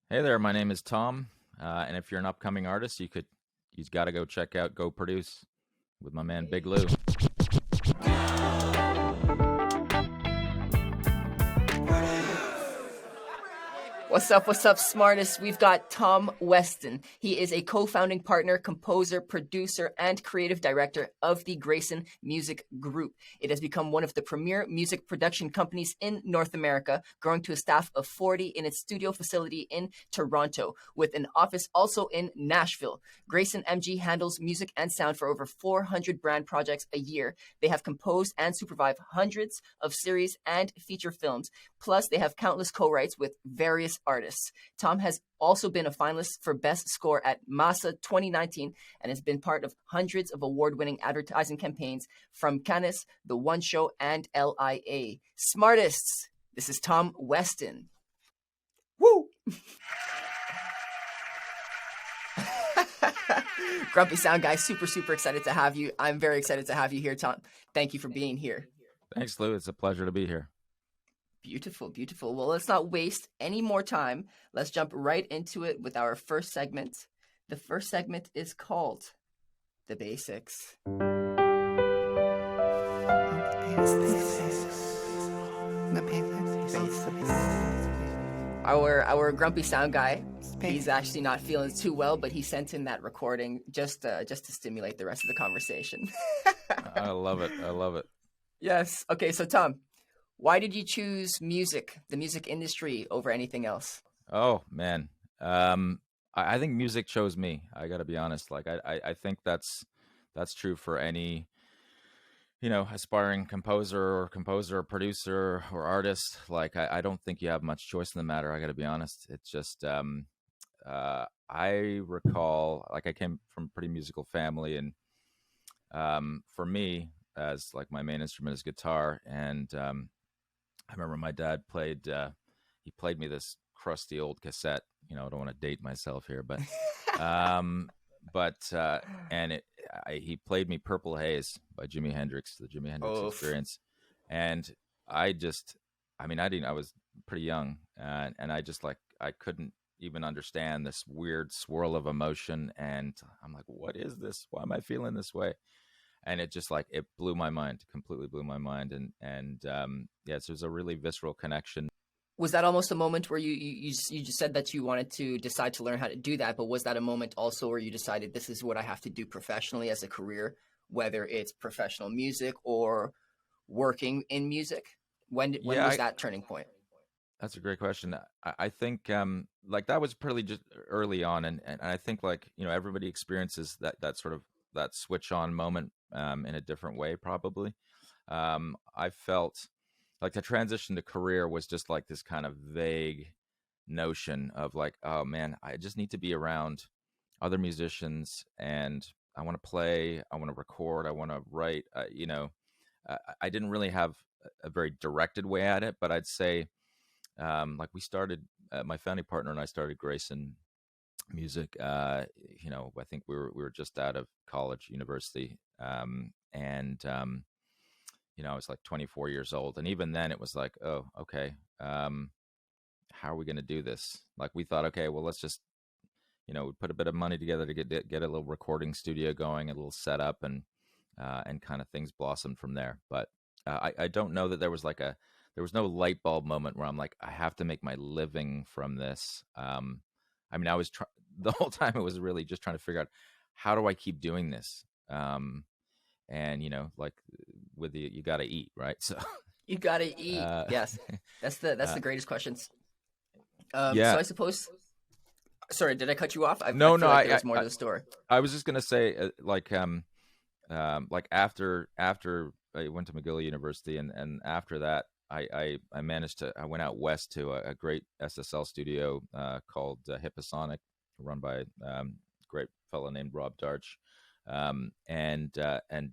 Hey there, my name is Tom, and if you're an upcoming artist, you've got to go check out Go Produce with my man Big Lou. What's up, smartest? We've got Tom Westin. He is a co-founding partner, composer, producer, and creative director of the Grayson Music Group. It has become one of the premier music production companies in North America, growing to a staff of 40 in its studio facility in Toronto, with an office also in Nashville. Grayson MG handles music and sound for over 400 brand projects a year. They have composed and supervised hundreds of series and feature films. Plus, they have countless co-writes with various artists. Tom has also been a finalist for Best Score at Massa 2019 and has been part of hundreds of award-winning advertising campaigns from Cannes, The One Show, and LIA. Smartists, this is Tom Westin. Woo! Grumpy Sound Guy, super excited to have you. I'm very excited to have you here, Tom. Thank you for being here. Thanks, Lou. It's a pleasure to be here. Beautiful. Well, let's not waste any more time. Let's jump right into it with our first segment. The first segment is called The Basics. Our grumpy sound guy, he's actually not feeling too well, but he sent in that recording just to stimulate the rest of the conversation. I love it. Yes. Okay, so Tom, why did you choose music, the music industry, over anything else? Oh man, I think music chose me. I got to be honest. Like I think that's true for any aspiring composer or producer or artist. Like I don't think you have much choice in the matter. I got to be honest. It's just I recall, like, I came from a pretty musical family, and for me, as like my main instrument is guitar, and I remember my dad he played me this crusty old cassette. I don't want to date myself here, but um, he played me Purple Haze by Jimi Hendrix, the Jimi Hendrix Experience, and I was pretty young, and I couldn't even understand this weird swirl of emotion, and I'm like, what is this? Why am I feeling this way? And it just, like, it completely blew my mind. And yeah, so it was a really visceral connection. Was that almost a moment where you just said that you wanted to decide to learn how to do that, but was that a moment also where you decided this is what I have to do professionally as a career, whether it's professional music or working in music? When was that turning point? That's a great question. I think like that was pretty just early on, and I think, like, everybody experiences that sort of that switch on moment in a different way, probably. I felt like the transition to career was just like this kind of vague notion of, like, oh man, I just need to be around other musicians, and I want to play, I want to record, I want to write. I didn't really have a very directed way at it, but I'd say, like, we started, my founding partner and I started Grayson Music. I think we were just out of college, university, and I was like 24 years old, and even then it was like, oh, okay, how are we going to do this? Like, we thought, okay, well, let's just we put a bit of money together to get a little recording studio going, a little setup, and kind of things blossomed from there. But I don't know that there was no light bulb moment where I'm like, I have to make my living from this. I was the whole time it was really just trying to figure out, how do I keep doing this? And like, you got to eat, right? So you got to eat. Yes, that's the greatest questions. Yeah. So I suppose. Sorry, did I cut you off? No, there's more to the story. I was just gonna say, like after I went to McGill University, and after that, I went out west to a great SSL studio called Hipposonic, run by a great fellow named Rob Darch, and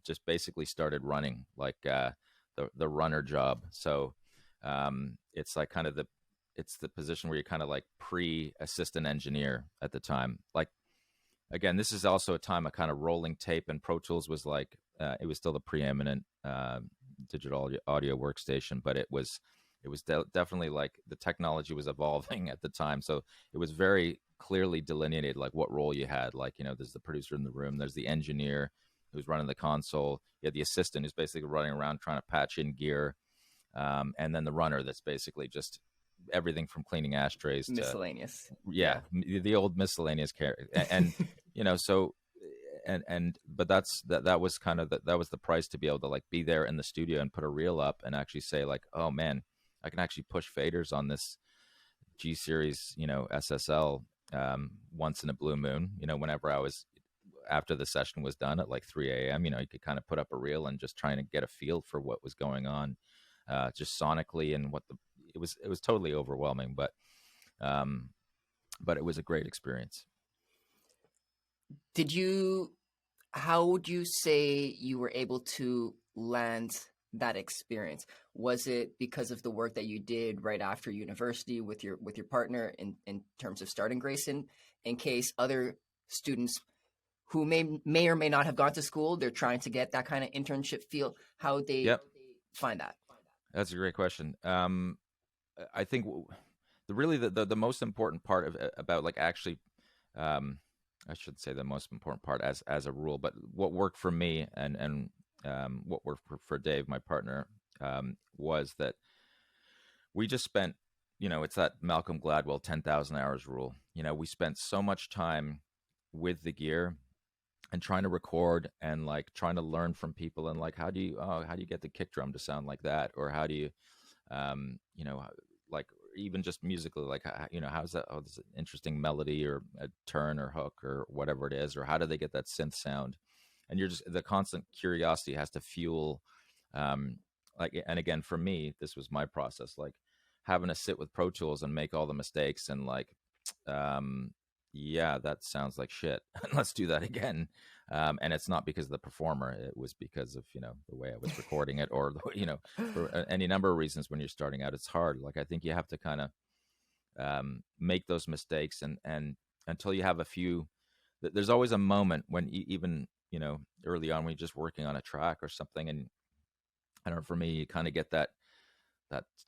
just basically started running, like, the runner job. So it's like kind of it's the position where you're kind of like pre-assistant engineer at the time. Like, again, this is also a time of kind of rolling tape, and Pro Tools was like, it was still the preeminent digital audio workstation, but it was it was definitely like the technology was evolving at the time, so it was very clearly delineated like what role you had. Like, there's the producer in the room, there's the engineer who's running the console, you had the assistant who's basically running around trying to patch in gear, and then the runner that's basically just everything from cleaning ashtrays to Miscellaneous. yeah, the old miscellaneous character. And so but that was kind of that was the price to be able to like be there in the studio and put a reel up and actually say like, oh man, I can actually push faders on this G series SSL once in a blue moon. Whenever I was after the session was done at like 3 a.m., you could kind of put up a reel and just trying to get a feel for what was going on, just sonically, and it was totally overwhelming, but it was a great experience. How would you say you were able to land that experience? Was it because of the work that you did right after university with your partner in terms of starting Grayson, in case other students who may or may not have gone to school, they're trying to get that kind of internship feel, how they find that? That's a great question. I think the most important part about like actually, I should say the most important part as a rule, but what worked for me and what worked for Dave, my partner, was that we just spent, it's that Malcolm Gladwell 10,000 hours rule. We spent so much time with the gear and trying to record and like trying to learn from people, and like how do you get the kick drum to sound like that, or how do you like even just musically, like how's that, this interesting melody or a turn or hook or whatever it is, or how do they get that synth sound? And you're just, the constant curiosity has to fuel like, and again, for me, this was my process, like having to sit with Pro Tools and make all the mistakes and like yeah, that sounds like shit. Let's do that again. And it's not because of the performer; it was because of the way I was recording it, or for any number of reasons. When you're starting out, it's hard. Like I think you have to kind of make those mistakes, and until you have a few. There's always a moment when even early on when you're just working on a track or something, and I don't know, for me, you kind of get that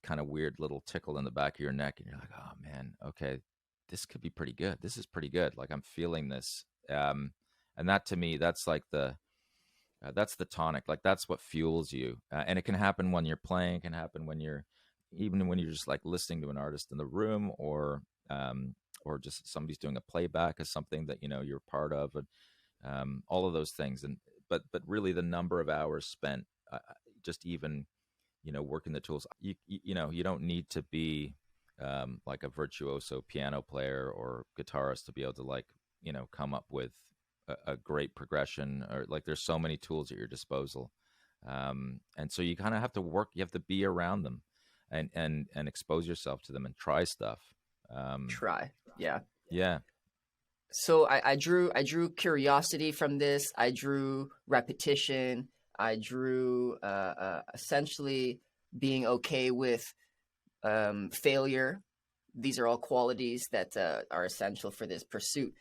kind of weird little tickle in the back of your neck, and you're like, oh man, okay, this could be pretty good. This is pretty good. Like I'm feeling this. And that to me, that's like that's the tonic. Like that's what fuels you. And it can happen when you're playing. It can happen when you're just like listening to an artist in the room, or just somebody's doing a playback of something that you're part of, and all of those things. And but really, the number of hours spent, just even working the tools. You don't need to be like a virtuoso piano player or guitarist to be able to like come up with a great progression, or like there's so many tools at your disposal, and so you kind of have to work. You have to be around them, and expose yourself to them and try stuff. Yeah. So I drew curiosity from this. I drew repetition. I drew essentially being okay with failure. These are all qualities that are essential for this pursuit.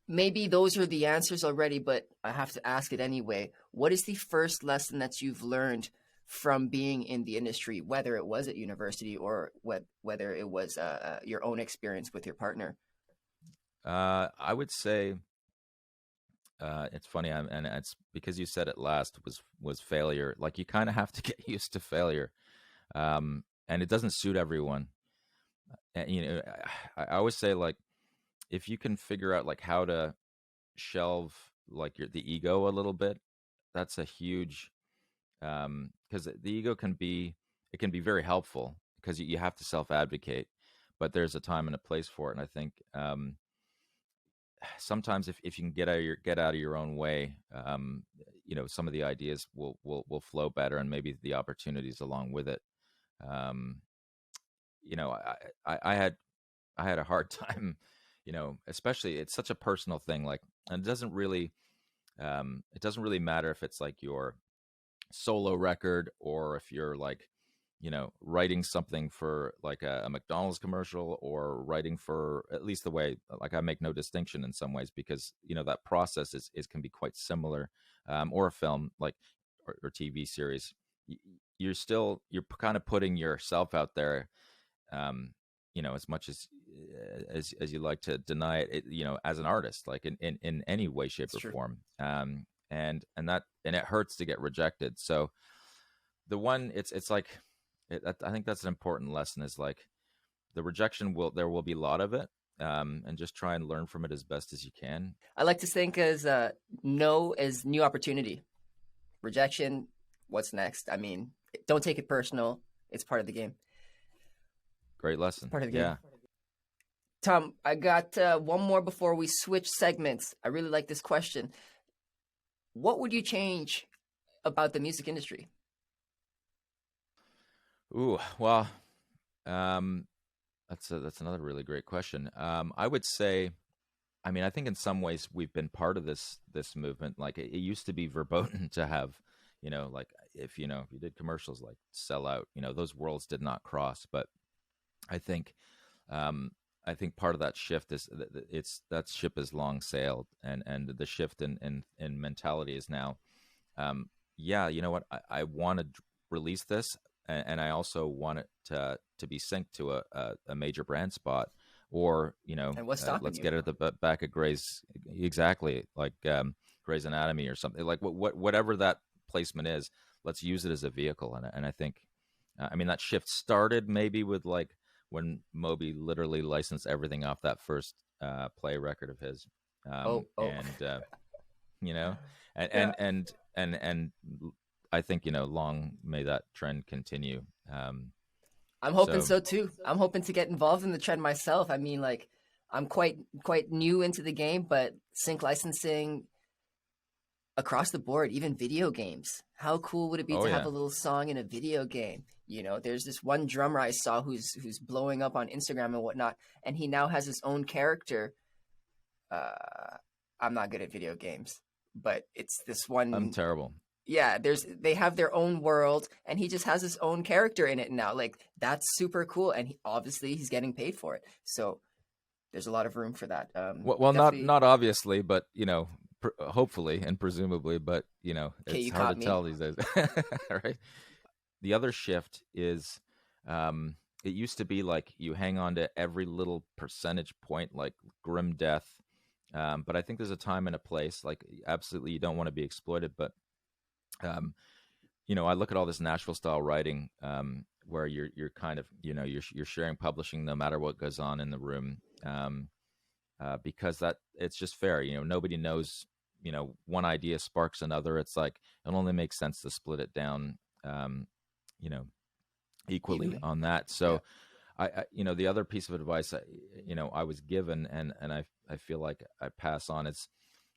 Maybe those are the answers already, but I have to ask it anyway. What is the first lesson that you've learned from being in the industry, whether it was at university or whether it was your own experience with your partner? I would say it's funny, and it's because you said it last, was failure. Like you kind of have to get used to failure, and it doesn't suit everyone. And, I always say, like, if you can figure out like how to shelve like the ego a little bit, that's a huge, because the ego can be very helpful, because you have to self-advocate, but there's a time and a place for it. And I think sometimes if you can get out of your own way, some of the ideas will flow better, and maybe the opportunities along with it. I had a hard time, especially, it's such a personal thing. Like, and it doesn't really matter if it's like your solo record, or if you're like, writing something for like a McDonald's commercial, or writing for, at least the way, like I make no distinction in some ways, because, that process can be quite similar, or a film, like, or TV series. you're kind of putting yourself out there, as much as you like to deny it, as an artist, like in any way, shape, It's or true. form. And it hurts to get rejected. So the one, it's like, I think that's an important lesson, is like, the rejection there will be a lot of it, and just try and learn from it as best as you can. I like to think as no as new opportunity. Rejection, what's next? I mean, don't take it personal. It's part of the game. Great lesson. Part of the Yeah. game. Tom, I got one more before we switch segments. I really like this question. What would you change about the music industry? Ooh, well, that's another really great question. I would say, I mean, I think in some ways we've been part of this movement. Like, it used to be verboten to have, like, if you did commercials like Sell Out, those worlds did not cross. But I think part of that shift is that ship has long sailed, and the shift in mentality is now, yeah, you know what, I want to release this, and I also want it to be synced to a major brand spot, or And what's stopping let's you? get it at the back of Gray's, exactly, like Gray's Anatomy or something, like whatever that placement is. Let's use it as a vehicle, and I think, I mean, that shift started maybe with, like, when Moby literally licensed everything off that first play record of his, Oh. and you know, Yeah. and I think, long may that trend continue. I'm hoping So so too. I'm hoping to get involved in the trend myself. I mean, like, I'm quite new into the game, but sync licensing across the board, even video games. How cool would it be oh to have yeah, a little song in a video game? There's this one drummer I saw who's blowing up on Instagram and whatnot, and he now has his own character. I'm not good at video games, but it's this I'm one. terrible. Yeah, they have their own world, and he just has his own character in it now. Like, that's super cool, and obviously he's getting paid for it. So there's a lot of room for that. Well, Definitely. not obviously, but hopefully and presumably, but Okay, it's you hard to caught me. tell these days, right? The other shift is, it used to be like you hang on to every little percentage point, like grim death. But I think there's a time and a place. Like, absolutely, you don't want to be exploited. But I look at all this Nashville style writing, where you're kind of, you're sharing publishing no matter what goes on in the room, because that it's just fair. Nobody knows. One idea sparks another. It's like, it only makes sense to split it down, you know, equally Evenly. on that. So the other piece of advice, I was given, and I feel like I pass on, it's,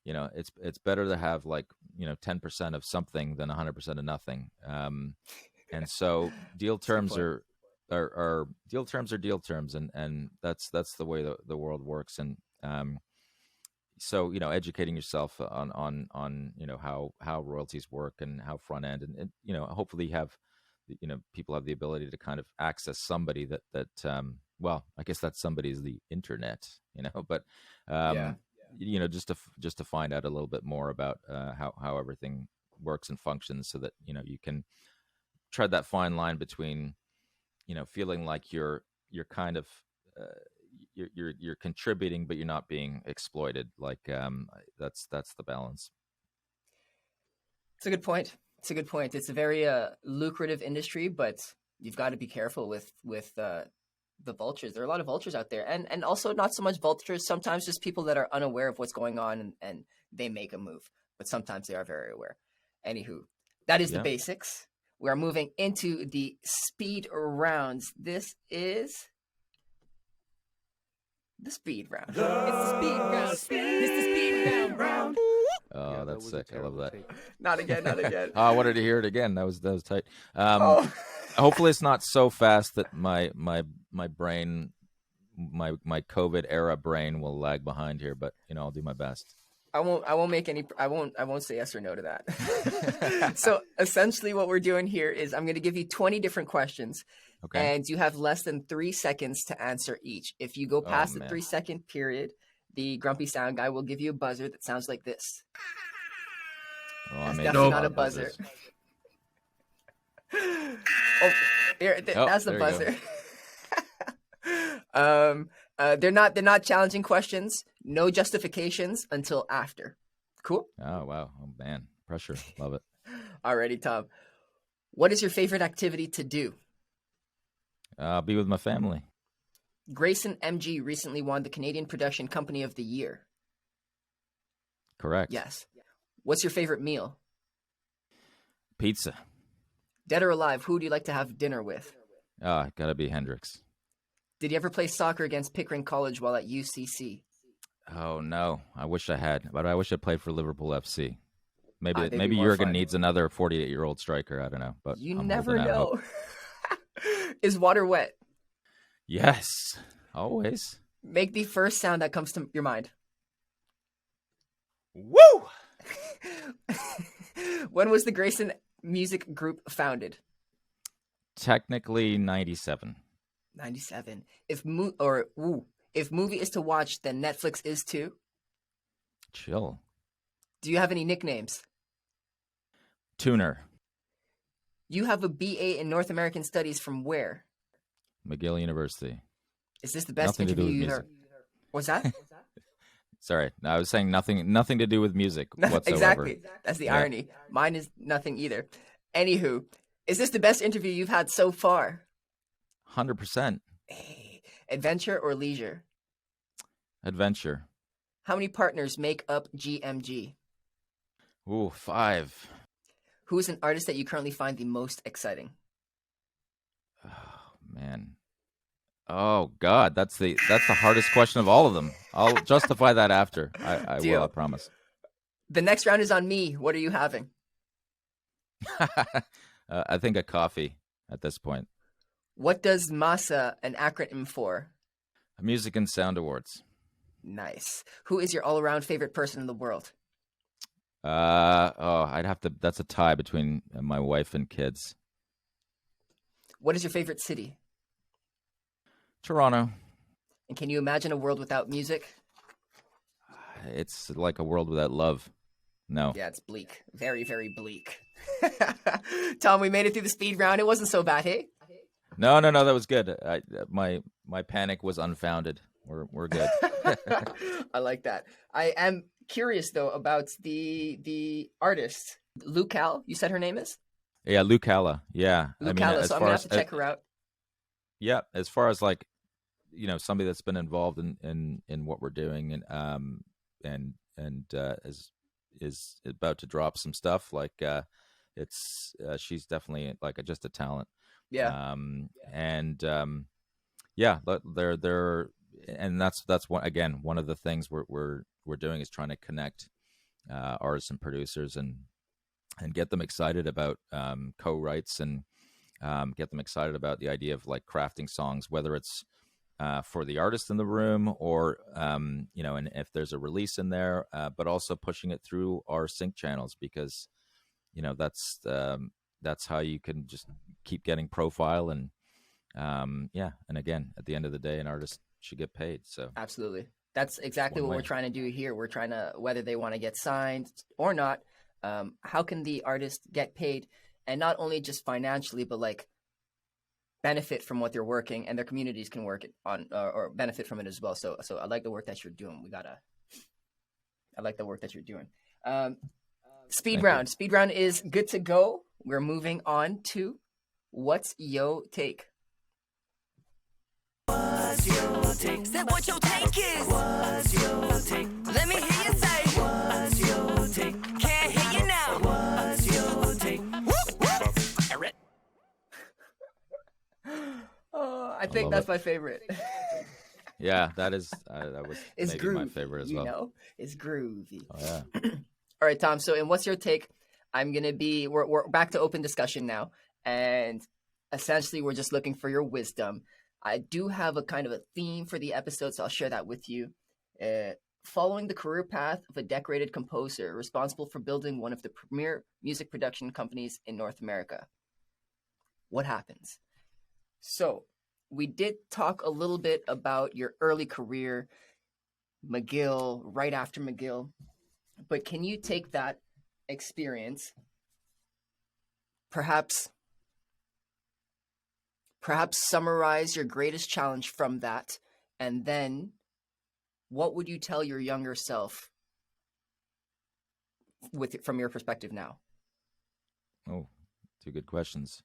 it's better to have, like, 10% of something than 100% of nothing. And so deal That's a good terms point. are deal terms are deal terms. And that's the way the world works. And, so, educating yourself on how royalties work and how front end, and hopefully have, people have the ability to kind of access somebody that well, I guess that somebody is the internet, but Yeah. just to find out a little bit more about how everything works and functions, so that you can tread that fine line between feeling like you're kind of uh, you're contributing, but you're not being exploited. Like, that's the balance. It's a good point. It's a good point. It's a very lucrative industry, but you've got to be careful with the vultures. There are a lot of vultures out there, and also not so much vultures. Sometimes just people that are unaware of what's going on, and they make a move. But sometimes they are very aware. Anywho, that is the Yeah. basics. We are moving into the speed rounds. This is the speed round. It's the speed round. It's the speed round. Oh, Yeah, that that's was a sick. I love terrible that. take. Not again. Not again. Oh, I wanted to hear it again. That was tight. Oh. Hopefully it's not so fast that my brain, my COVID era brain will lag behind here, but I'll do my best. I won't make any. I won't say yes or no to that. So essentially, what we're doing here is I'm going to give you 20 different questions, Okay. and you have less than 3 seconds to answer each. If you go past the man. 3-second period, the grumpy sound guy will give you a buzzer that sounds like this. Oh, I That's made definitely a not lot a of buzzer. buzzers. Oh, Oh, that's the there you go. buzzer. They're not challenging questions. No justifications until after. Cool. Oh, wow. Oh, man. Pressure. Love it. Alrighty, Tom. What is your favorite activity to do? Be with my family. Grayson MG recently won the Canadian Production Company of the Year. Correct. Yes. What's your favorite meal? Pizza. Dead or alive, who do you like to have dinner with? Gotta be Hendrix. Did you ever play soccer against Pickering College while at UCC? Oh, no. I wish I had, but I wish I played for Liverpool FC. Maybe They'd be maybe more Jurgen fun. needs another 48-year-old striker. I don't know, but You I'm never holding out hope. know. Is water wet? Yes. Always. Make the first sound that comes to your mind. Woo! When was the Grayson Music Group founded? Technically 97. 97. If movie is to watch, then Netflix is too. Chill. Do you have any nicknames? Tuner. You have a BA in North American Studies from where? McGill University. Is this the best Nothing to do interview with you've music. ever? What's that? Sorry. No, I was saying nothing to do with music whatsoever. Exactly. That's the Yeah. irony. Mine is nothing either. Anywho, is this the best interview you've had so far? 100%. Hey, adventure or leisure? Adventure. How many partners make up GMG? Ooh, 5. Who is an artist that you currently find the most exciting? Oh, man. Oh, God. That's the hardest question of all of them. I'll justify that after. I will, Deal. I promise. The next round is on me. What are you having? I think a coffee at this point. What does MASA an acronym for? Music and Sound Awards. Nice. Who is your all-around favorite person in the world? I'd have to. That's a tie between my wife and kids. What is your favorite city? Toronto. And can you imagine a world without music? It's like a world without love. No. Yeah, it's bleak. Very, very bleak. Tom, we made it through the speed round. It wasn't so bad, hey? No. That was good. My panic was unfounded. We're good. I like that. I am curious though about the artist, Lucale. You said her name is Yeah, Lucala. Yeah. Lucala. So I'm gonna have to check her out. Yeah, as far as like, somebody that's been involved in what we're doing and is about to drop some stuff. Like she's definitely like just a talent. Yeah. They're and that's one of the things we're doing is trying to connect artists and producers and get them excited about co-writes and get them excited about the idea of like crafting songs, whether it's for the artist in the room or and if there's a release in there, but also pushing it through our sync channels because that's how you can just keep getting profile and and again at the end of the day an artist should get paid. So Absolutely. That's exactly what way. we're trying to do here. We're trying to, whether they want to get signed or not, how can the artist get paid, and not only just financially, but like benefit from what they're working, and their communities can work on or benefit from it as well. So I like the work that you're doing. I like the work that you're doing. Speed Thank round. you. Speed round is good to go. We're moving on to what's yo take. What's your take? Say what your take is. What's your take? Let me hear you say. What's your take? Can't hear you now. What's your take? Oh, I think love that's it. my favorite. yeah, that was It's maybe groovy. my favorite as well. It's groovy. Oh yeah. All right, Tom. So, in what's your take? We're back to open discussion now, and essentially, we're just looking for your wisdom. I do have a kind of a theme for the episode, so I'll share that with you. Following the career path of a decorated composer responsible for building one of the premier music production companies in North America, what happens? So, we did talk a little bit about your early career, McGill, right after McGill, but can you take that experience, perhaps Perhaps summarize your greatest challenge from that, and then what would you tell your younger self from your perspective now? Oh, two good questions.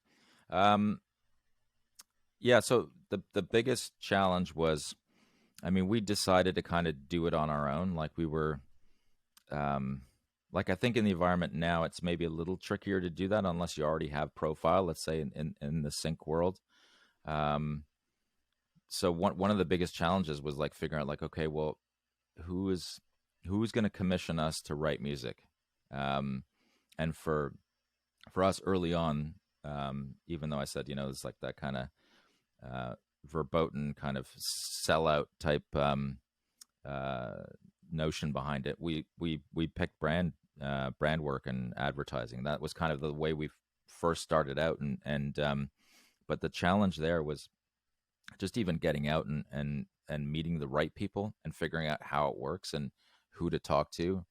Yeah, so the biggest challenge was, I mean, we decided to kind of do it on our own. Like we were, like I think in the environment now, it's maybe a little trickier to do that unless you already have profile, let's say in the sync world. So one of the biggest challenges was like figuring out like, okay, well, who's going to commission us to write music? And for us early on, even though I said, it's like that kind of verboten kind of sellout type notion behind it, we picked brand work and advertising. That was kind of the way we first started out, and but the challenge there was just even getting out and meeting the right people and figuring out how it works and who to talk to.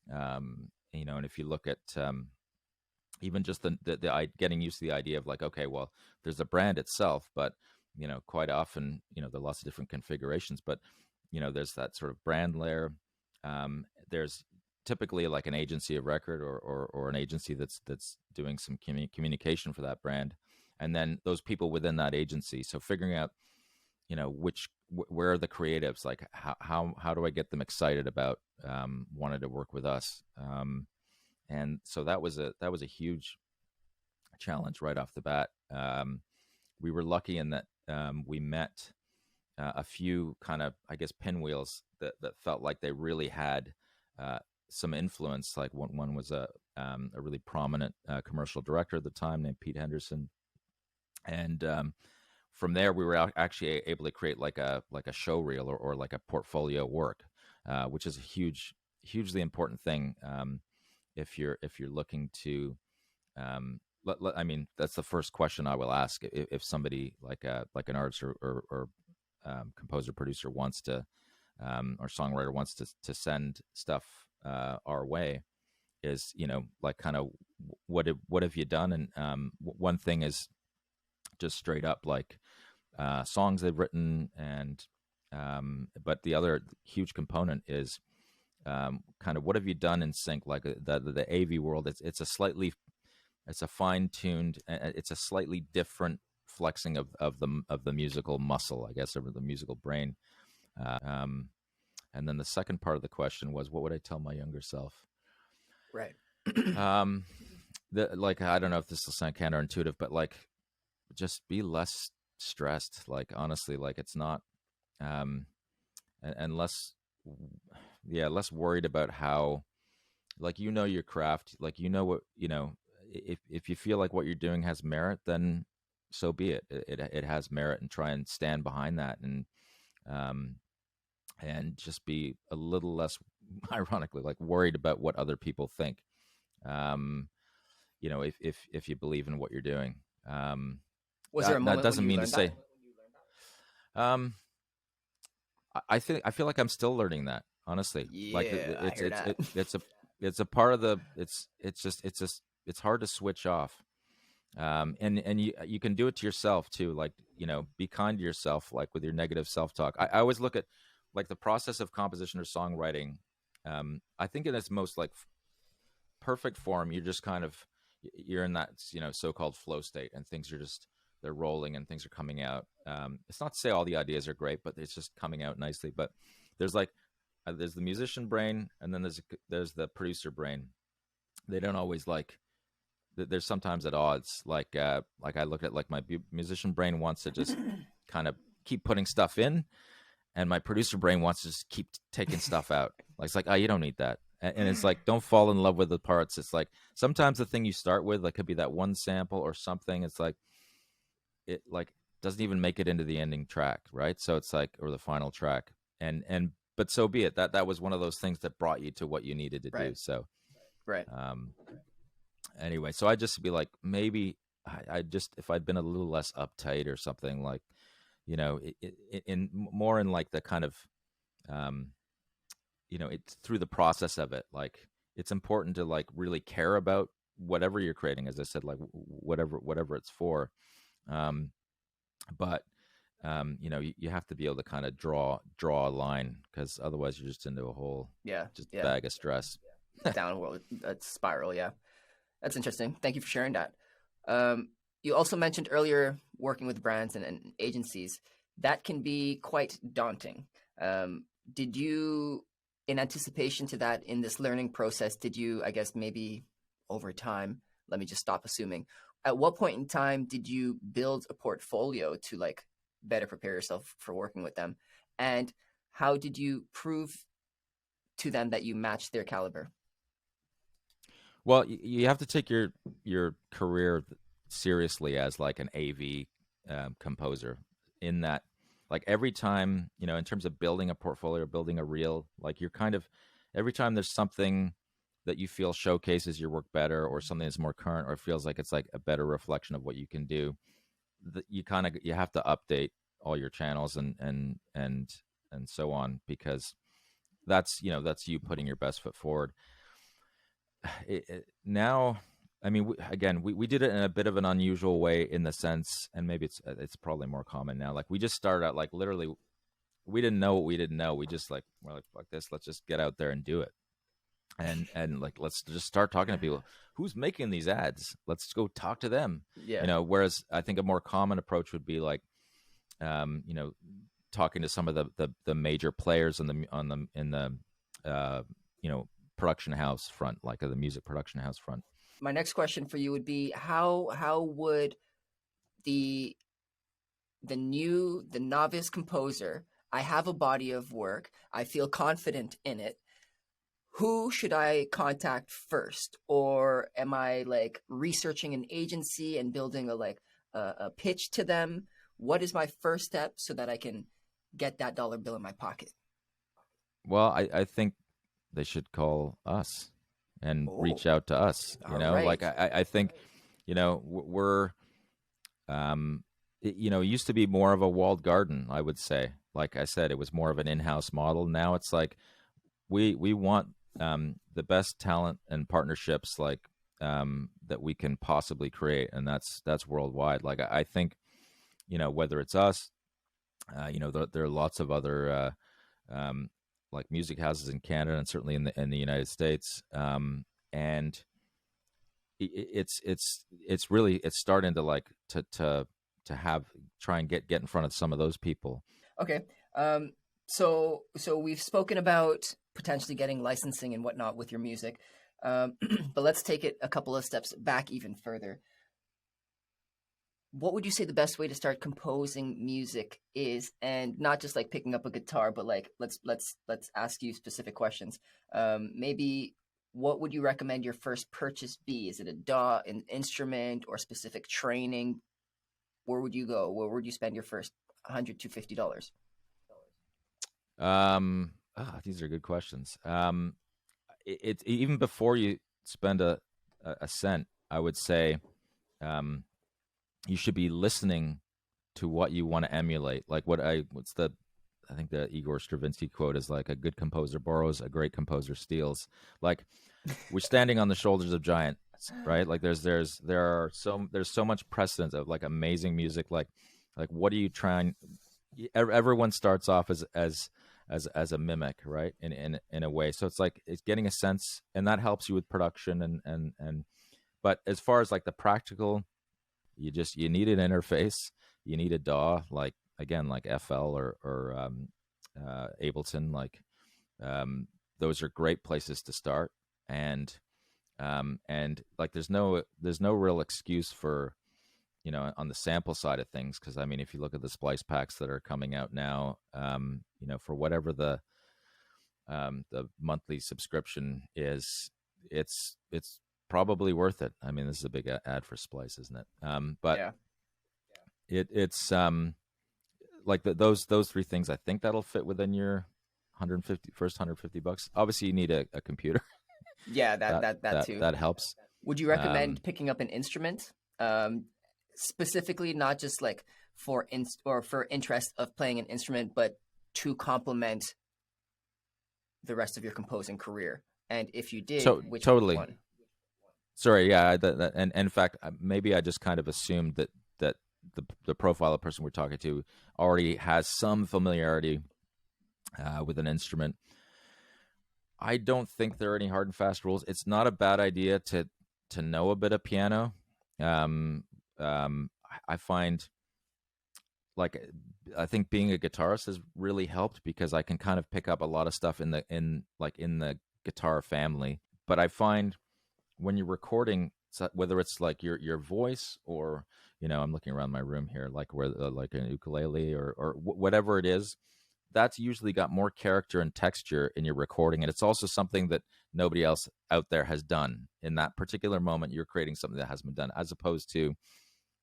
And if you look at even just the getting used to the idea of like, okay, well, there's a brand itself, but quite often, there are lots of different configurations, but there's that sort of brand layer. There's typically like an agency of record or an agency that's doing some communication for that brand, and then those people within that agency. So figuring out, where are the creatives? Like how do I get them excited about wanting to work with us? And so that was a huge challenge right off the bat. We were lucky in that we met a few kind of, I guess, pinwheels that felt like they really had some influence. Like one was a really prominent commercial director at the time named Pete Henderson, and from there we were actually able to create like a show reel or like a portfolio work, which is a hugely important thing if you're looking to. I mean, that's the first question I will ask if somebody like an artist or composer producer wants to, or songwriter wants to send stuff our way, is like kind of what have you done? And one thing is just straight up like songs they've written, and but the other huge component is kind of what have you done in sync, like the AV world. It's a fine-tuned, it's a slightly different flexing of the musical muscle, I guess, over the musical brain. And then the second part of the question was, what would I tell my younger self? Right. Like, I don't know if this will sound counterintuitive, but like, just be less stressed. Like, honestly, like it's not, and less worried about how, like, your craft, like, what, if you feel like what you're doing has merit, then so be it. It has merit, and try and stand behind that, and just be a little less, ironically, like worried about what other people think. If you believe in what you're doing. Was there a moment that doesn't when you mean to learned say. I feel like I'm still learning that, honestly. Yeah, like I hear that. it's a part of the, it's hard to switch off. And you can do it to yourself too. Like, be kind to yourself, like with your negative self-talk. I always look at like the process of composition or songwriting. I think in its most like perfect form, you're in that, so-called flow state, and things are just, they're rolling and things are coming out. It's not to say all the ideas are great, but it's just coming out nicely. But there's there's the musician brain, and then there's the producer brain. They don't always there's sometimes at odds. Like I look at like my musician brain wants to just kind of keep putting stuff in, and my producer brain wants to just keep taking stuff out. Like, it's like, oh, you don't need that. And it's like, don't fall in love with the parts. It's like, sometimes the thing you start with, like, could be that one sample or something. It's like, it like doesn't even make it into the ending track, right? So it's like, or the final track. But so be it. That was one of those things that brought you to what you needed to do. So, right. Anyway, so I just be like, maybe I just, if I'd been a little less uptight or something, like, in more in like the kind of, it's through the process of it. Like, it's important to like really care about whatever you're creating, as I said, like whatever it's for. but you have to be able to kind of draw a line, because otherwise you're just into a whole just bag of stress. Downward spiral. Yeah, that's interesting. Thank you for sharing that. You also mentioned earlier working with brands and agencies. That can be quite daunting. Did you, in anticipation to that, in this learning process, did you, I guess maybe over time, let me just stop assuming, at what point in time did you build a portfolio to like better prepare yourself for working with them? And how did you prove to them that you matched their caliber? Well, you have to take your career seriously as like an AV composer, in that, like, every time, in terms of building a portfolio, building a reel, like, you're kind of, every time there's something that you feel showcases your work better, or something that's more current, or feels like it's like a better reflection of what you can do, you have to update all your channels and so on, because that's you putting your best foot forward. Now, I mean, we did it in a bit of an unusual way, in the sense, and maybe it's probably more common now. Like, we just started out, like, literally, we didn't know what we didn't know. We just, like, we're like, fuck this, let's just get out there and do it, and like, let's just start talking to people. Who's making these ads? Let's go talk to them. Yeah. Whereas I think a more common approach would be like, talking to some of the major players in the production house front, like the music production house front. My next question for you would be, how would the novice composer, I have a body of work, I feel confident in it, who should I contact first? Or am I like researching an agency and building a pitch to them? What is my first step so that I can get that dollar bill in my pocket? Well, I think they should call us and reach out to us. Right. Like, I think, we're, it used to be more of a walled garden, I would say. Like I said, it was more of an in-house model. Now it's like, we want the best talent and partnerships, like, that we can possibly create. And that's worldwide. Like, I think, whether it's us, there are lots of other, like, music houses in Canada, and certainly in the United States. And it's really, it's starting to, like, to try and get in front of some of those people. Okay. So we've spoken about potentially getting licensing and whatnot with your music. But let's take it a couple of steps back even further. What would you say the best way to start composing music is? And not just like picking up a guitar, but like, let's ask you specific questions. Maybe what would you recommend your first purchase be? Is it a DAW, an instrument, or specific training? Where would you go? Where would you spend your first $100 to $50? These are good questions. It even before you spend a cent, I would say, you should be listening to what you want to emulate. Like, I think the Igor Stravinsky quote is like, a good composer borrows, a great composer steals. Like, we're standing on the shoulders of giants, right? Like, there's so much precedent of, like, amazing music. Like what are you trying? Everyone starts off as a mimic, right? In a way. So it's like, it's getting a sense, and that helps you with production but as far as like the practical, you need an interface, you need a DAW, like, again, like FL or Ableton, like, those are great places to start. And like, there's no real excuse for, on the sample side of things. Cause I mean, if you look at the splice packs that are coming out now, for whatever the monthly subscription is, it's probably worth it. I mean, this is a big ad for Splice, isn't it? But yeah. It's like those three things. I think that'll fit within your $150. Obviously, you need a computer. Yeah, that too. That helps. Would you recommend picking up an instrument, specifically, not just like for interest of playing an instrument, but to complement the rest of your composing career? And if you did, which totally. one? Sorry, yeah, and in fact, maybe I just kind of assumed that the profile of the person we're talking to already has some familiarity with an instrument. I don't think there are any hard and fast rules. It's not a bad idea to know a bit of piano. I find, like, I think being a guitarist has really helped because I can kind of pick up a lot of stuff in the guitar family. But I find when you're recording, whether it's like your voice or, I'm looking around my room here, like where like an ukulele or whatever it is, that's usually got more character and texture in your recording. And it's also something that nobody else out there has done. In that particular moment, you're creating something that hasn't been done, as opposed to,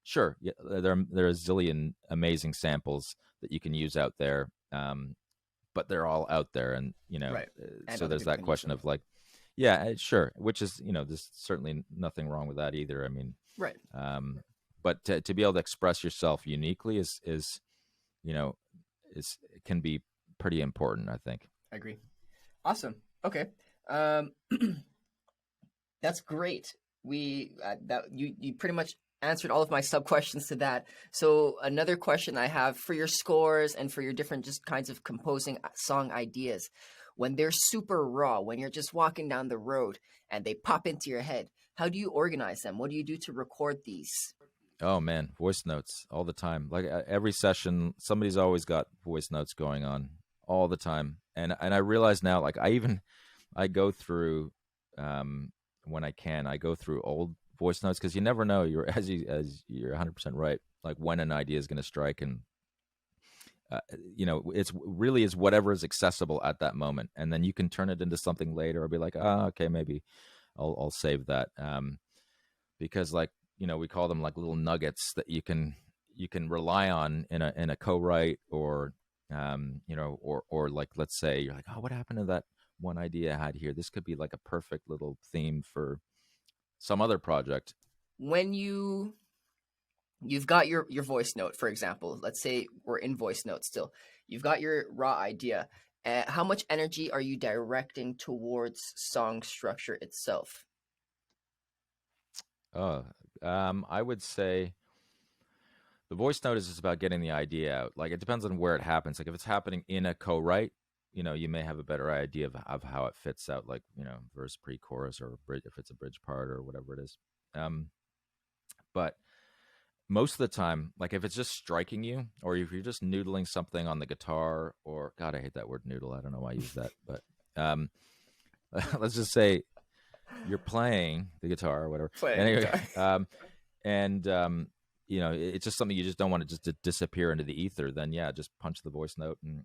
sure, yeah, there are a zillion amazing samples that you can use out there, but they're all out there. And, Right. So there's that question of like, yeah, sure, which is, there's certainly nothing wrong with that either. I mean, Right. But to be able to express yourself uniquely is can be pretty important, I think. I agree. Awesome. Okay. That's great. You pretty much answered all of my sub questions to that. So another question I have for your scores and for your different just kinds of composing song ideas, when they're super raw, when you're just walking down the road and they pop into your head, how do you organize them? What do you do to record these? Oh man, voice notes all the time. Like every session, somebody's always got voice notes going on all the time. And I realize now, like I go through, when I can, I go through old voice notes, because you never know. You're 100% right. Like when an idea is going to strike, and it's really is whatever is accessible at that moment, and then you can turn it into something later, or be like, okay, maybe I'll save that, because like we call them like little nuggets that you can rely on in a co-write, or or like, let's say you're like, oh, what happened to that one idea I had here? This could be like a perfect little theme for some other project. When you've got your voice note, for example, let's say we're in voice note still, you've got your raw idea. How much energy are you directing towards song structure itself? I would say the voice note is just about getting the idea out. Like, it depends on where it happens. Like if it's happening in a co-write, you may have a better idea of how it fits out, like, verse, pre-chorus, or bridge, if it's a bridge part or whatever it is. But most of the time, like if it's just striking you, or if you're just noodling something on the guitar, or God, I hate that word noodle. I don't know why I use that, but let's just say you're playing the guitar or whatever. It's just something you just don't want to disappear into the ether. Then just punch the voice note, and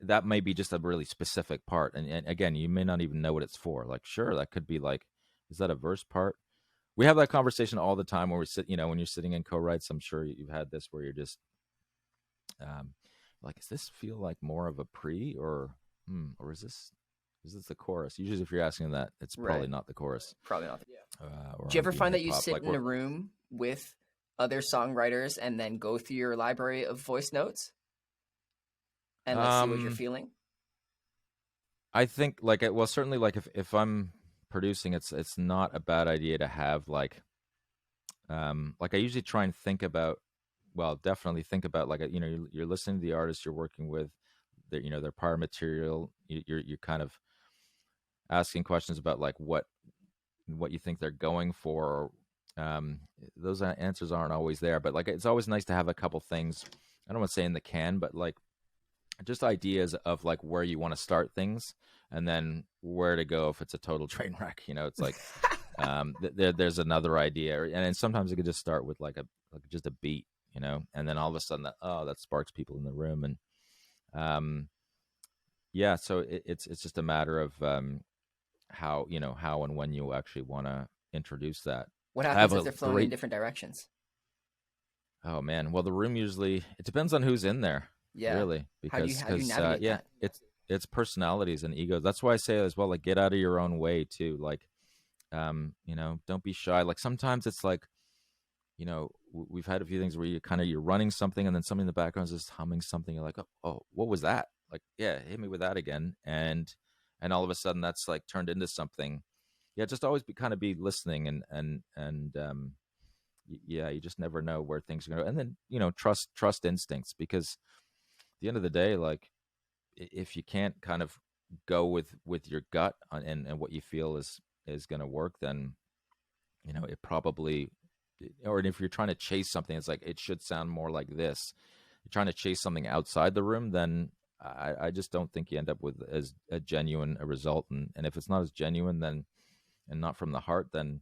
that may be just a really specific part. And again, you may not even know what it's for. Like, sure, that could be like, is that a verse part? We have that conversation all the time when we sit, when you're sitting in co-writes. I'm sure you've had this where you're just like, does this feel like more of a pre, or is this the chorus? Usually if you're asking that, it's probably not the chorus. Probably not. Do you ever find that you sit like in a room with other songwriters and then go through your library of voice notes and let's see what you're feeling? I think certainly like if I'm producing, it's not a bad idea to have like I usually try and think about, definitely think about like, you're listening to the artist you're working with, their prior material. You're kind of asking questions about like what you think they're going for. Those answers aren't always there, but like it's always nice to have a couple things. I don't want to say in the can, but like just ideas of like where you want to start things, and then where to go if it's a total train wreck. It's like there's another idea, and then sometimes it could just start with like just a beat, and then all of a sudden that sparks people in the room, and so it's just a matter of how and when you actually want to introduce that. What happens if they're flowing in different directions? Oh man, well, the room usually, it depends on who's in there. Yeah, really, because how do you navigate that? it's personalities and egos. That's why I say as well, like, get out of your own way too. Like, don't be shy. Like sometimes it's like, we've had a few things where you're running something, and then something in the background is just humming something. You're like, oh, what was that? Like, yeah, hit me with that again, and all of a sudden that's like turned into something. Yeah, just always be listening and yeah, you just never know where things are going to go. And then, trust instincts, because at the end of the day, like, if you can't kind of go with your gut and what you feel is going to work, then, it probably, or if you're trying to chase something, it's like, it should sound more like this. You're trying to chase something outside the room, then I just don't think you end up with as a genuine a result. And if it's not as genuine, then, and not from the heart, then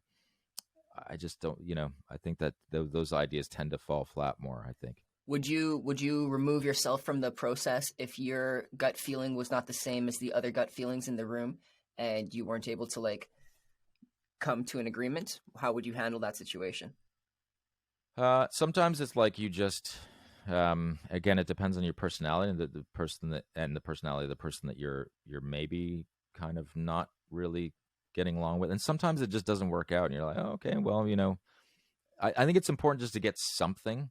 I just don't, I think that those ideas tend to fall flat more, I think. Would you remove yourself from the process if your gut feeling was not the same as the other gut feelings in the room, and you weren't able to like come to an agreement? How would you handle that situation? Sometimes it's like you just, again, it depends on your personality and the person that, and the personality of the person that you're maybe kind of not really getting along with. And sometimes it just doesn't work out, and you're like, oh, okay, well, I think it's important just to get something,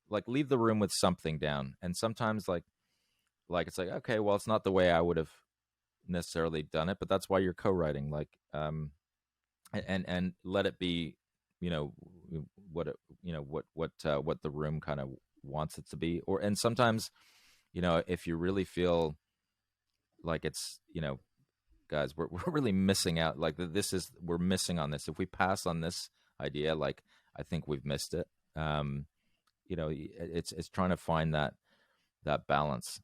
like, leave the room with something down. And sometimes like it's like, okay, well, it's not the way I would have necessarily done it, but that's why you're co-writing, like, and let it be, what it, what the room kind of wants it to be. Or, and sometimes, if you really feel like it's, guys, we're really missing out, like, we're missing on this. If we pass on this idea, like, I think we've missed it. It's trying to find that balance,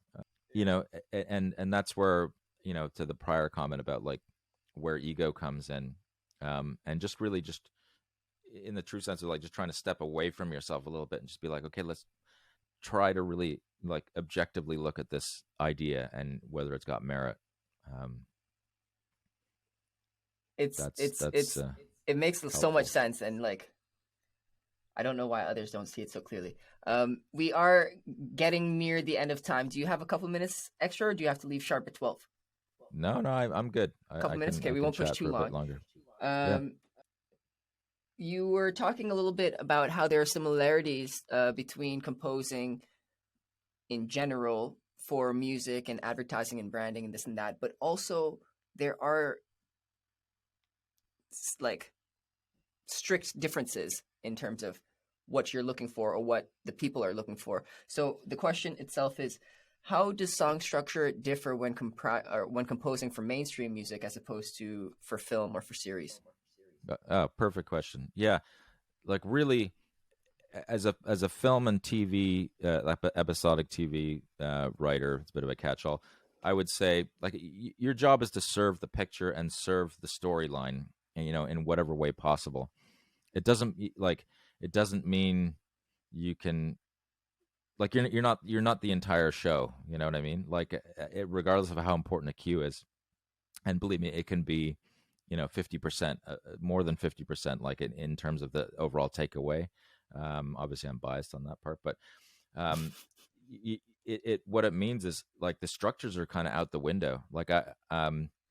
and that's where, to the prior comment about, like, where ego comes in, and just really just in the true sense of, like, just trying to step away from yourself a little bit and just be like, okay, let's try to really, like, objectively look at this idea and whether it's got merit. It makes helpful. so much sense, and like, I don't know why others don't see it so clearly. We are getting near the end of time. Do you have a couple minutes extra, or do you have to leave sharp at 12? No, I'm good. A couple minutes? Okay, we won't push too long. Longer. You were talking a little bit about how there are similarities between composing in general for music and advertising and branding and this and that, but also there are like strict differences in terms of what you're looking for or what the people are looking for. So the question itself is, how does song structure differ when composing for mainstream music as opposed to for film or for series? Perfect question. Yeah, like, really, as a film and TV, episodic TV writer, it's a bit of a catch-all. I would say, like, your job is to serve the picture and serve the storyline, in whatever way possible. It doesn't mean you can, like, you're not the entire show. You know what I mean? Like, regardless of how important a cue is, and believe me, it can be, 50%, more than 50%, like, in terms of the overall takeaway. Obviously, I'm biased on that part, but what it means is, like, the structures are kind of out the window. Like,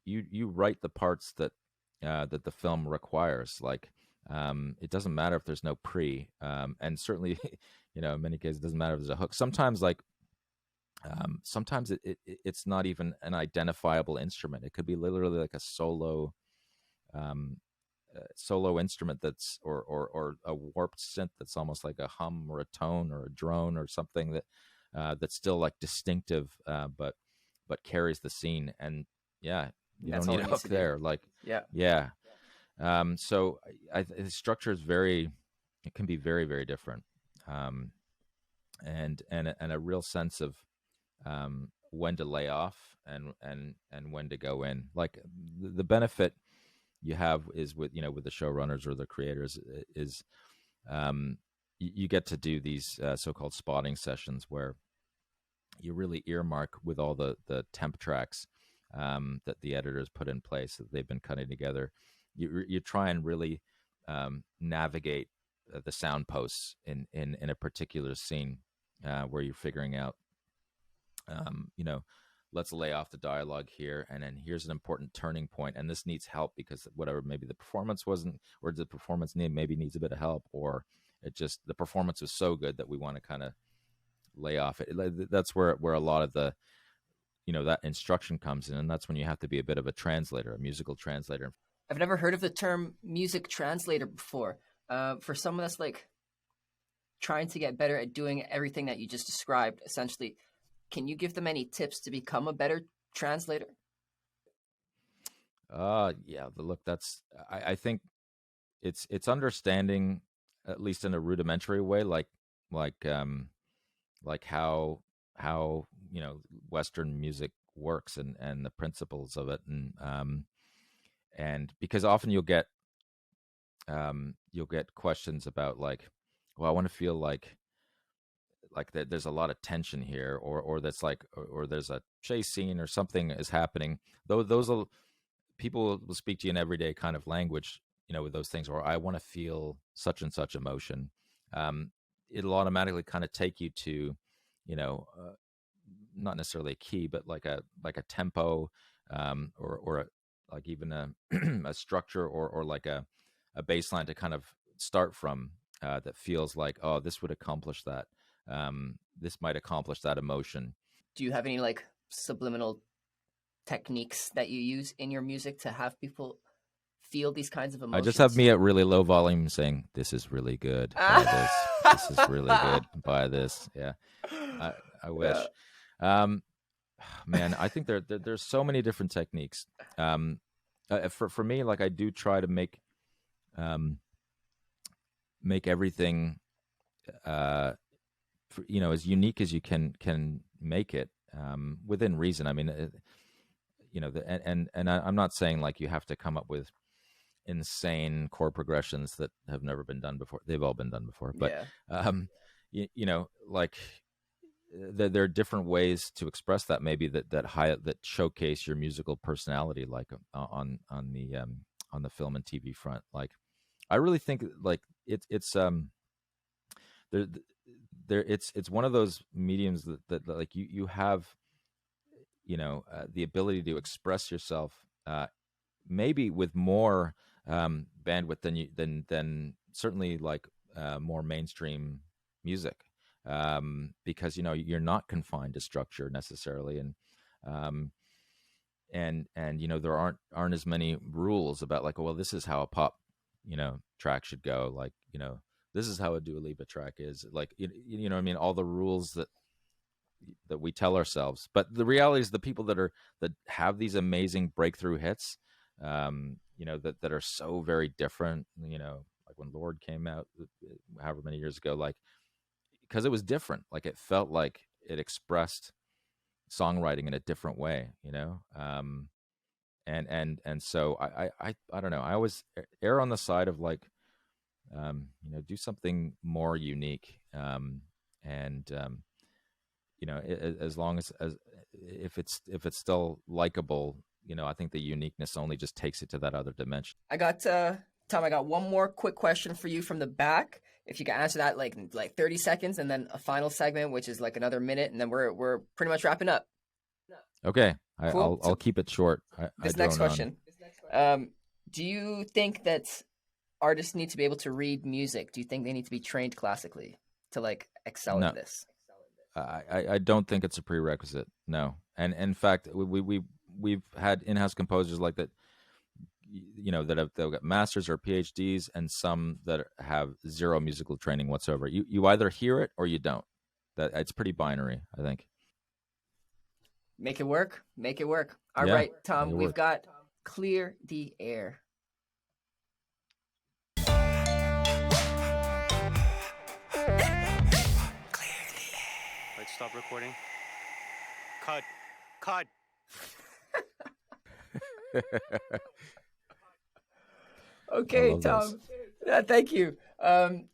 you write the parts that the film requires. Like, it doesn't matter if there's no pre, and certainly, in many cases, it doesn't matter if there's a hook. Sometimes, like, sometimes it's not even an identifiable instrument. It could be literally like a solo instrument that's, or a warped synth that's almost like a hum or a tone or a drone or something that's still, like, distinctive, but carries the scene. And yeah, you don't need a hook there. Like, yeah. So the structure is it can be very, very different, and a real sense of when to lay off and when to go in. Like, the benefit you have is with the showrunners or the creators is you get to do these so-called spotting sessions where you really earmark with all the temp tracks that the editors put in place that they've been cutting together. You try and really navigate the sound posts in a particular scene where you're figuring out, let's lay off the dialogue here, and then here's an important turning point, and this needs help because whatever, maybe the performance wasn't, or the performance maybe needs a bit of help, or the performance was so good that we want to kind of lay off it. That's where a lot of the, that instruction comes in, and that's when you have to be a bit of a translator, a musical translator. I've never heard of the term music translator before. For someone that's like trying to get better at doing everything that you just described, essentially, can you give them any tips to become a better translator? Yeah. Look, I think it's understanding, at least in a rudimentary way, like how Western music works and the principles of it, and because often you'll get questions about like, well, I want to feel like that there's a lot of tension here, or that's like, or there's a chase scene or something is happening. Those will People will speak to you in everyday kind of language, with those things, or I want to feel such and such emotion. It'll automatically kind of take you to, not necessarily a key, but like a tempo, like even a a structure, or like a bass line to kind of start from, that feels like, oh, this would accomplish that. This might accomplish that emotion. Do you have any like subliminal techniques that you use in your music to have people feel these kinds of emotions? I just have me at really low volume saying, "This is really good. Buy this. This is really good. Buy this." Yeah, I wish. Man, I think there's so many different techniques. For me, like I do try to make everything, as unique as you can make it, within reason. I mean, I'm not saying like you have to come up with insane chord progressions that have never been done before. They've all been done before, but like there are different ways to express that, maybe that showcase your musical personality, like on the film and TV front. Like I really think like it's one of those mediums that like you have, the ability to express yourself, maybe with more bandwidth than certainly like more mainstream music, because you're not confined to structure necessarily, and there aren't as many rules about like, well, this is how a pop track should go, like this is how a Dua Lipa track is, like you know what I mean, all the rules that we tell ourselves. But the reality is the people that have these amazing breakthrough hits, that are so very different, like when Lord came out however many years ago, like because it was different, like it felt like it expressed songwriting in a different way, and so I don't know, I always err on the side of like, do something more unique, and as long as if it's still likable, I think the uniqueness only just takes it to that other dimension. I got Tom, I got one more quick question for you from the back. If you can answer that like 30 seconds, and then a final segment, which is like another minute, and then we're pretty much wrapping up. Okay, Cool. I'll keep it short. This next question. Do you think that artists need to be able to read music? Do you think they need to be trained classically to like excel at this? I don't think it's a prerequisite. No, and in fact, we've had in-house composers like that, they've got masters or PhDs, and some that have zero musical training whatsoever. You either hear it or you don't. That it's pretty binary, I think. Make it work. Make it work. All right, Tom, we've got Clear the Air. Stop recording. Cut. Okay, Tom. Thank you.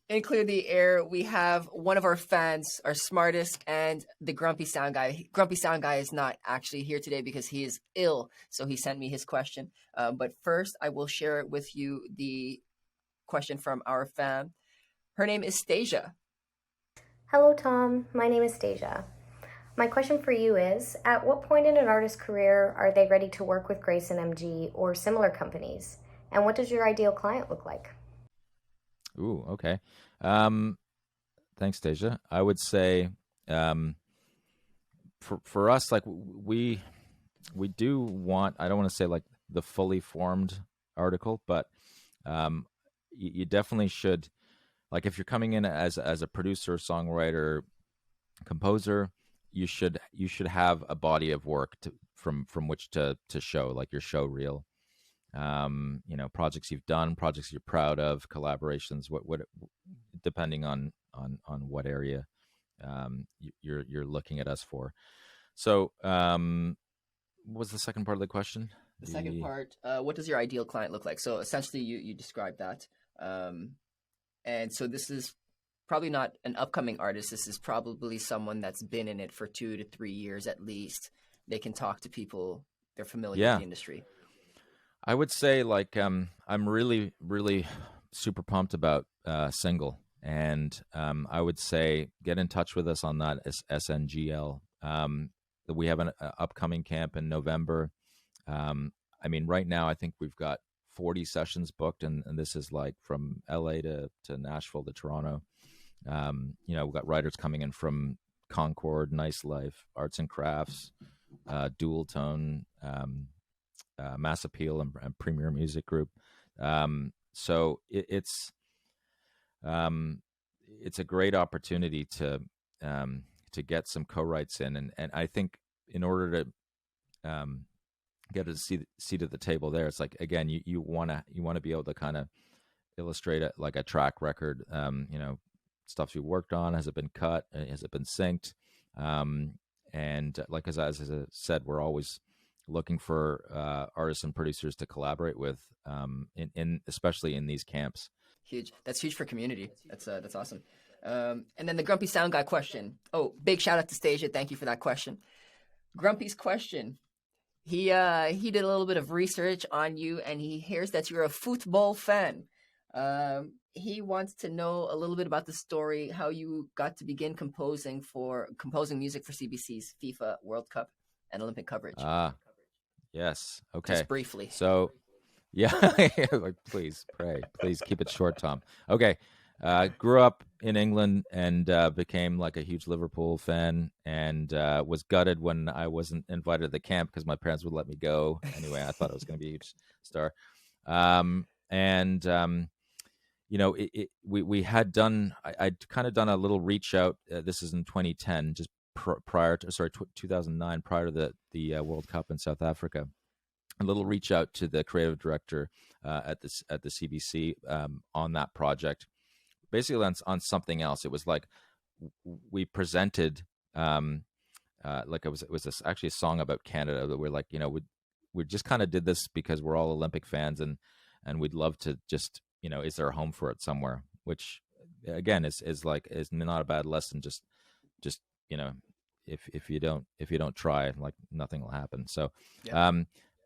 In Clear the Air, we have one of our fans, our smartest, and the Grumpy Sound Guy. Grumpy Sound Guy is not actually here today because he is ill, so he sent me his question. But first, I will share with you the question from our fan. Her name is Stasia. Hello, Tom. My name is Stasia. My question for you is, at what point in an artist's career are they ready to work with Grayson MG or similar companies? And what does your ideal client look like? Ooh, okay. Thanks, Stasia. I would say, for us, like we do want, I don't want to say like the fully formed article, but you definitely should, like, if you're coming in as a producer, songwriter, composer, you should have a body of work from which to show, like your show reel. Projects you've done, projects you're proud of, collaborations, what depending on what area you're looking at us for. So what was the second part of the question? The second part, what does your ideal client look like? So essentially you described that, and so this is probably not an upcoming artist. This is probably someone that's been in it for 2 to 3 years at least. They can talk to people, they're familiar with the industry. I would say, like, I'm really, really super pumped about Single, and I would say get in touch with us on that SNGL. We have an upcoming camp in November. I mean, right now I think we've got 40 sessions booked, and this is like from LA to Nashville to Toronto. We've got writers coming in from Concord, Nice Life, Arts and Crafts, Dual Tone, Mass Appeal, and Premier Music Group. So it's a great opportunity to get some co-writes in, and I think in order to get a seat at the table there, it's like, again, you want to be able to kind of illustrate it like a track record. Stuff you worked on, has it been cut, has it been synced, and like as I said, we're always looking for artists and producers to collaborate with, in especially in these camps. Huge. That's huge for community. That's awesome. And then the Grumpy Sound Guy question. Oh, big shout out to Stasia. Thank you for that question. Grumpy's question. He did a little bit of research on you, and he hears that you're a football fan. He wants to know a little bit about the story, how you got to begin composing music for CBC's FIFA World Cup and Olympic coverage. Yes. Okay. Just briefly. So, yeah, like, please keep it short, Tom. Okay. Grew up in England and became like a huge Liverpool fan, and was gutted when I wasn't invited to the camp because my parents would let me go. Anyway, I thought I was going to be a huge star. We had done, I'd kind of done a little reach out. This is in 2010, just prior to 2009, prior to the World Cup in South Africa. A little reach out to the creative director at the CBC on that project, basically on something else. It was like we presented like it was actually a song about Canada that we're like, we just kind of did this because we're all Olympic fans, and we'd love to just, is there a home for it somewhere? Which again is not a bad lesson. Just if you don't try, like, nothing will happen. So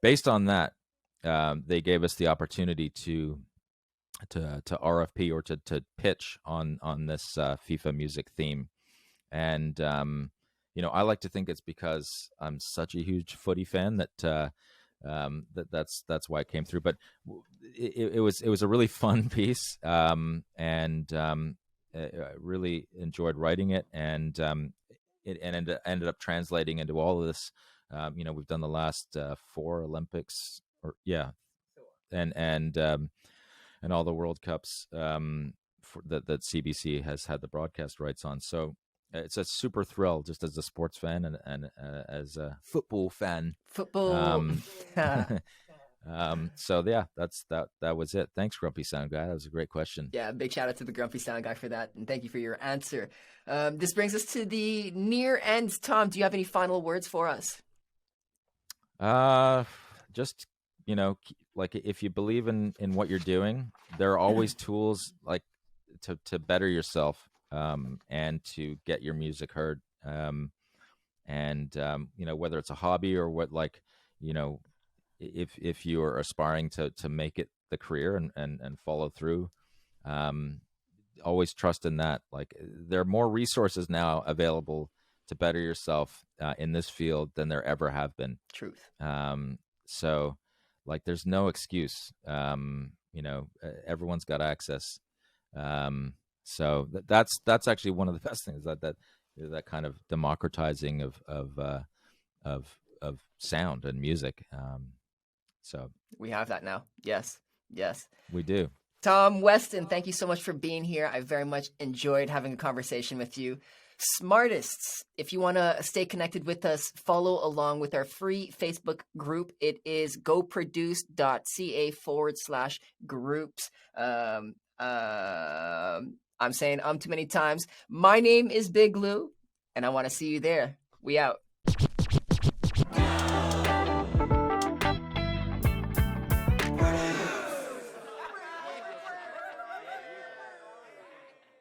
based on that, they gave us the opportunity to RFP or to pitch on this FIFA music theme, and I like to think it's because I'm such a huge footy fan that that's why it came through. But it was a really fun piece, and I really enjoyed writing it, and it ended up translating into all of this. We've done the last 4 Olympics, and all the World Cups that CBC has had the broadcast rights on. So it's a super thrill, just as a sports fan and as a football fan. So yeah, that was it. Thanks, Grumpy Sound Guy. That was a great question. Yeah, big shout out to the Grumpy Sound Guy for that, and thank you for your answer. This brings us to the near end. Tom, do you have any final words for us? Just, like, if you believe in what you're doing, there are always tools like to better yourself, and to get your music heard. Whether it's a hobby or what, like, if you are aspiring to make it the career and follow through, always trust in that. Like, there are more resources now available to better yourself in this field than there ever have been. Truth. So, like, there's no excuse. Everyone's got access. So that's actually one of the best things, that kind of democratizing of sound and music. So we have that now. Yes, we do. Tom Westin, thank you so much for being here. I very much enjoyed having a conversation with you. Smartists, if you want to stay connected with us, follow along with our free Facebook group. It is goproduce.ca/groups. I'm saying too many times. My name is Big Lou, and I want to see you there. We out.